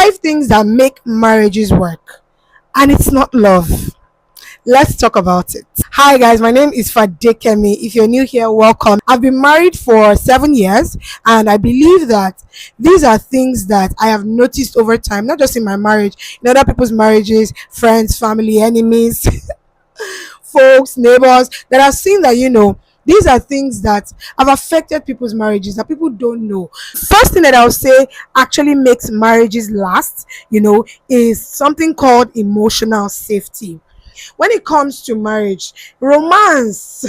5 things that make marriages work, and it's not love. Let's talk about it. Hi guys, my name is Fadekemi. If you're new here, welcome. I've been married for 7 years, and I believe that these are things that I have noticed over time, not just in my marriage, in other people's marriages, friends, family, enemies, folks, neighbors, that I've seen that, these are things that have affected people's marriages that people don't know. First thing that I'll say actually makes marriages last, is something called emotional safety. When it comes to marriage, romance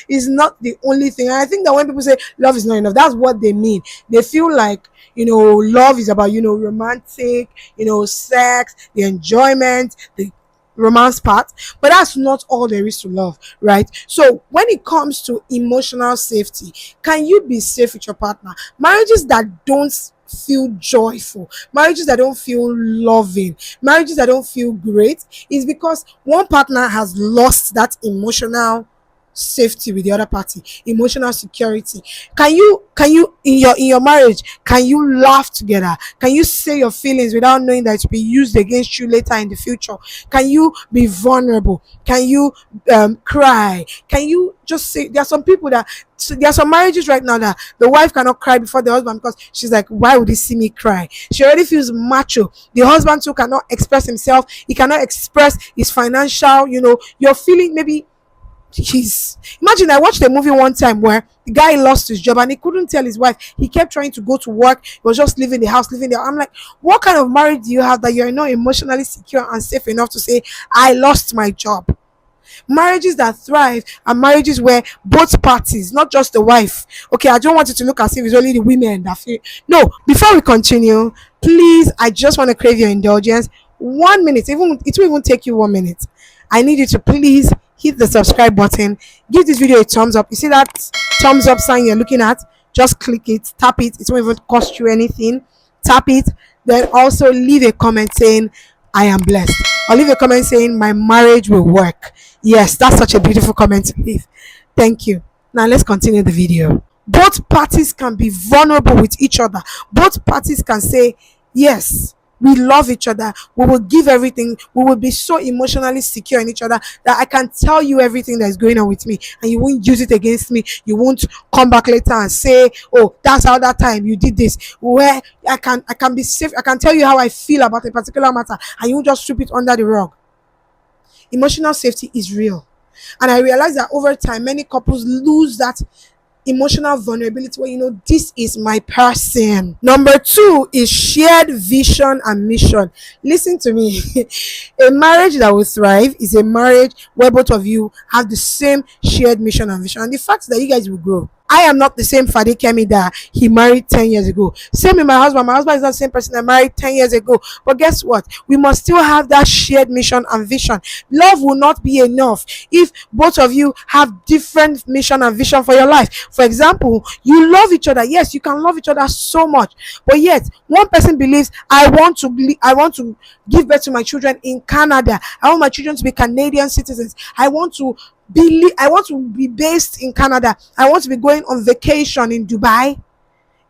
is not the only thing. And I think that when people say love is not enough, that's what they mean. They feel like, love is about, romantic, sex, the enjoyment, the romance part, but that's not all there is to love, right? So when it comes to emotional safety, can you be safe with your partner? Marriages that don't feel joyful, marriages that don't feel loving, marriages that don't feel great, is because one partner has lost that emotional safety with the other party, emotional security. Can you in your marriage, can you laugh together? Can you say your feelings without knowing that it will be used against you later in the future? Can you be vulnerable? Can you cry? Can you just say, there are some marriages right now that the wife cannot cry before the husband because she's like, why would he see me cry? She already feels macho. The husband too cannot express himself. He cannot express his financial, you're feeling maybe imagine, I watched a movie one time where the guy lost his job and he couldn't tell his wife. He kept trying to go to work. He was just leaving the house, living there. I'm like, what kind of marriage do you have that you're not emotionally secure and safe enough to say, I lost my job? Marriages that thrive are marriages where both parties, not just the wife. Okay, I don't want it to look as if it's only the women that feel. No, before we continue, please, I just want to crave your indulgence. 1 minute, it will even take you 1 minute. I need you to please hit the subscribe button, give this video a thumbs up. You see that thumbs up sign you're looking at? Just click it, tap it. It won't even cost you anything. Tap it. Then also leave a comment saying I am blessed, or leave a comment saying my marriage will work. Yes, that's such a beautiful comment to leave. Thank you. Now let's continue the video. Both parties can be vulnerable with each other. Both parties can say, yes, we love each other, we will give everything, we will be so emotionally secure in each other that I can tell you everything that is going on with me and you won't use it against me. You won't come back later and say, oh, that's how that time you did this. Where I can be safe, I can tell you how I feel about a particular matter and you won't just sweep it under the rug. Emotional safety is real, and I realize that over time many couples lose that emotional vulnerability where this is my person. Number 2 is shared vision and mission. Listen to me. A marriage that will thrive is a marriage where both of you have the same shared mission and vision, and the fact that you guys will grow. I am not the same Fadekemi that he married 10 years ago. Same with my husband. My husband is not the same person I married 10 years ago. But guess what? We must still have that shared mission and vision. Love will not be enough if both of you have different mission and vision for your life. For example, you love each other. Yes, you can love each other so much. But yet, one person believes, I want to give birth to my children in Canada. I want my children to be Canadian citizens. I want to be based in Canada. I want to be going on vacation in Dubai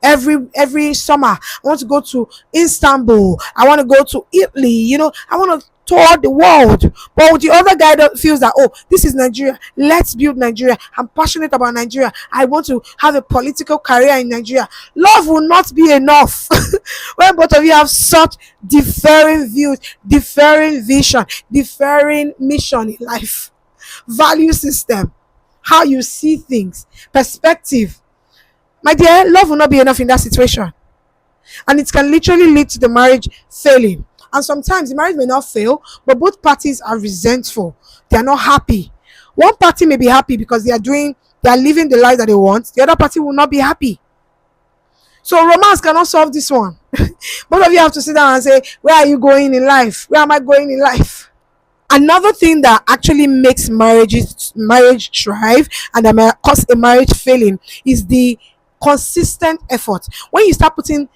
every summer. I want to go to Istanbul. I want to go to Italy. I want to tour the world. But the other guy that feels that, oh, this is Nigeria. Let's build Nigeria. I'm passionate about Nigeria. I want to have a political career in Nigeria. Love will not be enough when both of you have such differing views, differing vision, differing mission in life, value system, how you see things, perspective. My dear, love will not be enough in that situation, and it can literally lead to the marriage failing. And sometimes the marriage may not fail, but both parties are resentful. They are not happy. One party may be happy because they are living the life that they want. The other party will not be happy. So romance cannot solve this one. Both of you have to sit down and say, where are you going in life? Where am I going in life? Another thing that actually makes marriage thrive and that may cause a marriage failing is the consistent effort. When you start putting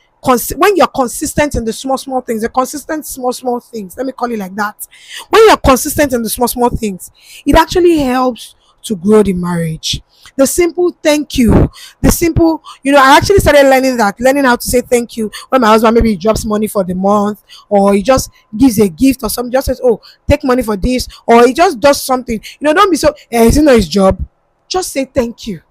when you're consistent in the small things, the consistent small things, let me call it like that. When you're consistent in the small things, it actually helps to grow the marriage. The simple thank you, the simple, I actually started learning how to say thank you when my husband maybe drops money for the month, or he just gives a gift or something, just says, oh, take money for this, or he just does something. Don't be so, is it not his job? Just say thank you.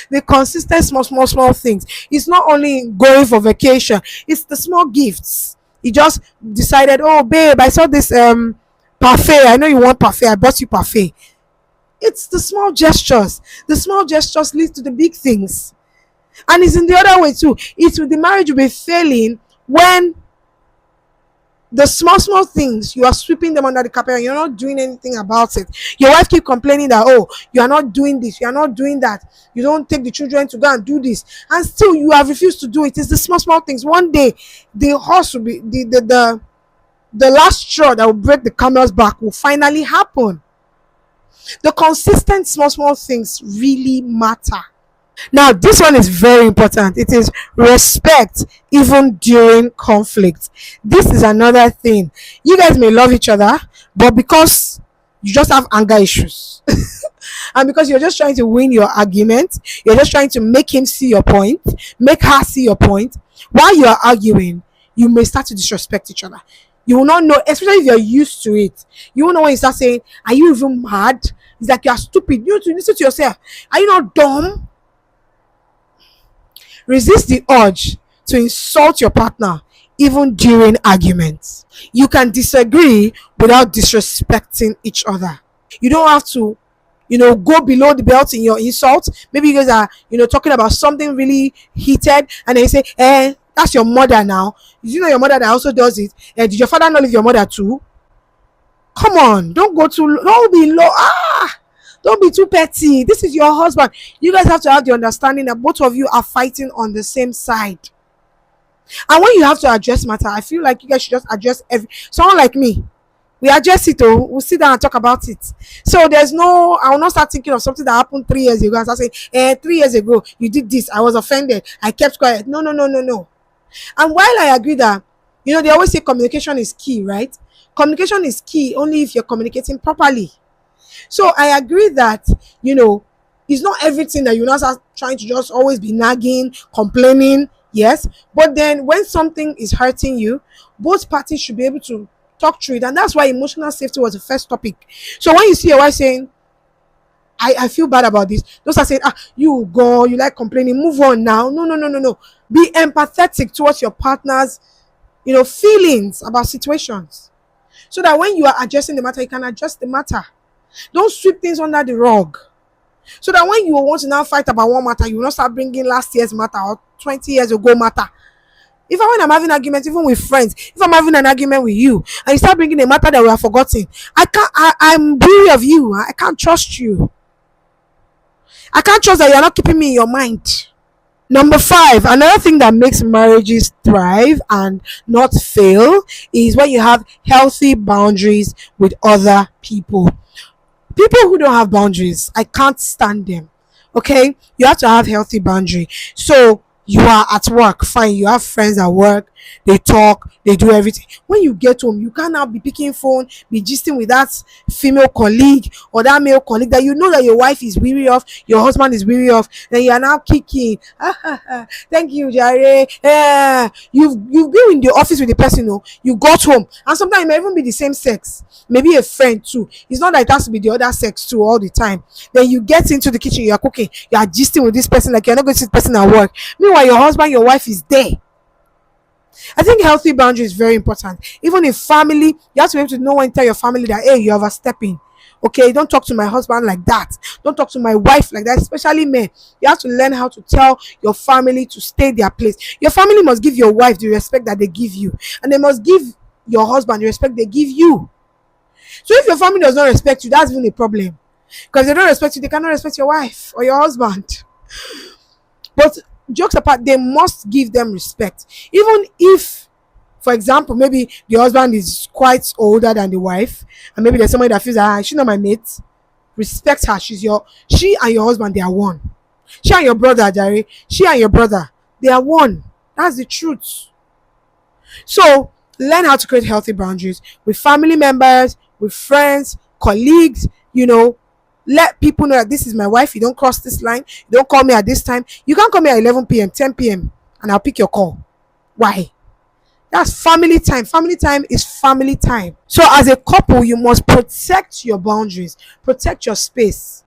The consistent small things. It's not only going for vacation, it's the small gifts. He just decided, oh babe, I saw this parfait, I know you want parfait, I bought you parfait. It's the small gestures. The small gestures lead to the big things. And it's in the other way too. It's with the marriage will be failing when the small things, you are sweeping them under the carpet and you're not doing anything about it. Your wife keep complaining that, oh, you are not doing this, you are not doing that, you don't take the children to go and do this, and still you have refused to do it. It's the small things. One day the horse will be the last straw that will break the camel's back will finally happen. The consistent small things really matter. Now, this one is very important. It is respect even during conflict. This is another thing. You guys may love each other, but because you just have anger issues, and because you're just trying to win your argument, you're just trying to make him see your point, make her see your point, while you're arguing, you may start to disrespect each other. You will not know, especially if you're used to it. You will know when you start saying, are you even mad? It's like you're stupid. You need to listen to yourself. Are you not dumb? Resist the urge to insult your partner even during arguments. You can disagree without disrespecting each other. You don't have to, go below the belt in your insult. Maybe you guys are, talking about something really heated, and then you say, that's your mother now. Is you know your mother that also does it? Did your father not leave your mother too? Come on, don't be low. Don't be too petty. This is your husband. You guys have to have the understanding that both of you are fighting on the same side. And when you have to address matter, I feel like you guys should just address someone like me. We address it, we'll sit down and talk about it. So I will not start thinking of something that happened 3 years ago and start saying, 3 years ago you did this, I was offended, I kept quiet. No. And while I agree that, they always say communication is key, right? Communication is key only if you're communicating properly. So I agree that, it's not everything that you now start trying to just always be nagging, complaining, yes. But then when something is hurting you, both parties should be able to talk through it. And that's why emotional safety was the first topic. So when you see your wife saying, I feel bad about this, don't start saying, you go, you like complaining, move on now. No. Be empathetic towards your partner's, feelings about situations. So that when you are addressing the matter, you can adjust the matter. Don't sweep things under the rug. So that when you want to now fight about one matter, you will not start bringing last year's matter or 20 years ago matter. When I'm having arguments, even with friends, if I'm having an argument with you and you start bringing a matter that we have forgotten, I'm weary of you. I can't trust you. I can't trust that you're not keeping me in your mind. Number 5, another thing that makes marriages thrive and not fail is when you have healthy boundaries with other people. People who don't have boundaries, I can't stand them. Okay, you have to have healthy boundary. So you are at work, fine, you have friends at work, they talk, they do everything. When you get home, you can't now be picking phone, be gisting with that female colleague or that male colleague that you know that your wife is weary of, your husband is weary of. Then you are now kicking. Thank you, Jare. You've been in the office with the person, you got home, and sometimes it may even be the same sex, maybe a friend too. It's not that it has to be the other sex too all the time. Then you get into the kitchen, you are cooking, you are gisting with this person like you're not going to see the person at work. Meanwhile, your husband, your wife is there. I think healthy boundary is very important. Even in family, you have to be able to know when to tell your family that, hey, you're overstepping. Okay, don't talk to my husband like that. Don't talk to my wife like that, especially men. You have to learn how to tell your family to stay their place. Your family must give your wife the respect that they give you, and they must give your husband the respect they give you. So if your family does not respect you, that's even a problem. Because they don't respect you, they cannot respect your wife or your husband. But jokes apart, they must give them respect. Even if, for example, maybe the husband is quite older than the wife, and maybe there's somebody that feels that she's not my mate, respect her. She and your husband, they are one. She and your brother, Jerry, she and your brother, they are one. That's the truth. So learn how to create healthy boundaries with family members, with friends, colleagues. let people know that this is my wife. You don't cross this line. You don't call me at this time. You can't call me at 11 p.m., 10 p.m., and I'll pick your call. Why? That's family time. Family time is family time. So as a couple, you must protect your boundaries, protect your space.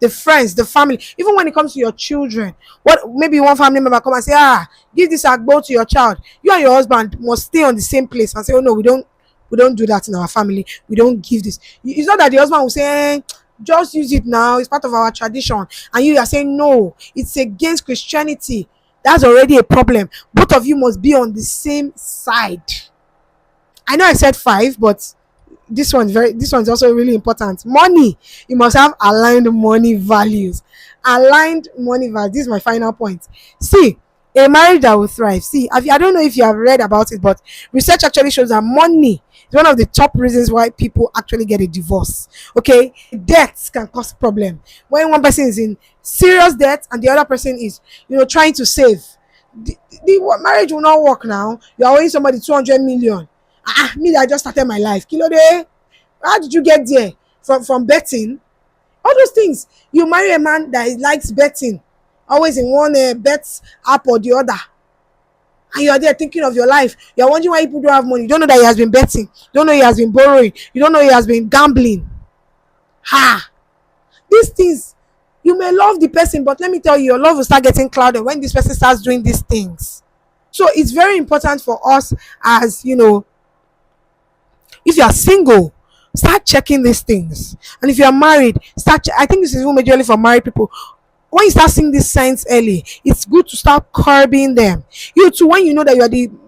The friends, the family, even when it comes to your children. What maybe one family member come and say, give this agbo to your child. You and your husband must stay on the same place and say, oh no, we don't do that in our family. We don't give this. It's not that the husband will say, just use it now, it's part of our tradition. And you are saying no, it's against Christianity. That's already a problem. Both of you must be on the same side. I know I said 5, but this one's also really important. Money. You must have aligned money values. Aligned money values. This is my final point. See, a marriage that will thrive. See, I don't know if you have read about it, but research actually shows that money is one of the top reasons why people actually get a divorce. Okay, debts can cause problem. When one person is in serious debt and the other person is, trying to save, the marriage will not work. Now you are owing somebody 200 million. Me that I just started my life. Kilo day. How did you get there? From betting? All those things. You marry a man that likes betting, always in one bet app or the other, and you are there thinking of your life. You are wondering why people don't have money. You don't know that he has been betting. You don't know he has been borrowing. You don't know he has been gambling. These things, you may love the person, but let me tell you, your love will start getting clouded when this person starts doing these things. So it's very important for us, as if you are single, start checking these things. And if you are married, I think this is even majorly for married people. When you start seeing these signs early, it's good to start curbing them. You too, when you know that you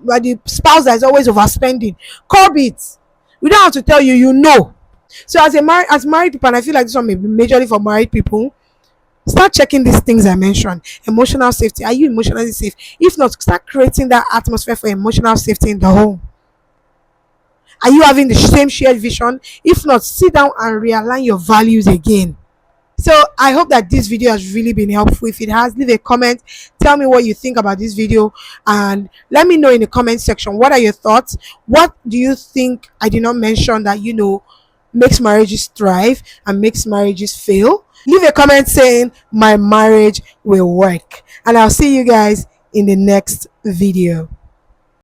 are the spouse that is always overspending, curb it. We don't have to tell you, So as married people, and I feel like this one may be majorly for married people, start checking these things I mentioned. Emotional safety. Are you emotionally safe? If not, start creating that atmosphere for emotional safety in the home. Are you having the same shared vision? If not, sit down and realign your values again. So I hope that this video has really been helpful. If it has, leave a comment. Tell me what you think about this video, and let me know in the comment section, what are your thoughts? What do you think I did not mention that makes marriages thrive and makes marriages fail? Leave a comment saying my marriage will work, and I'll see you guys in the next video.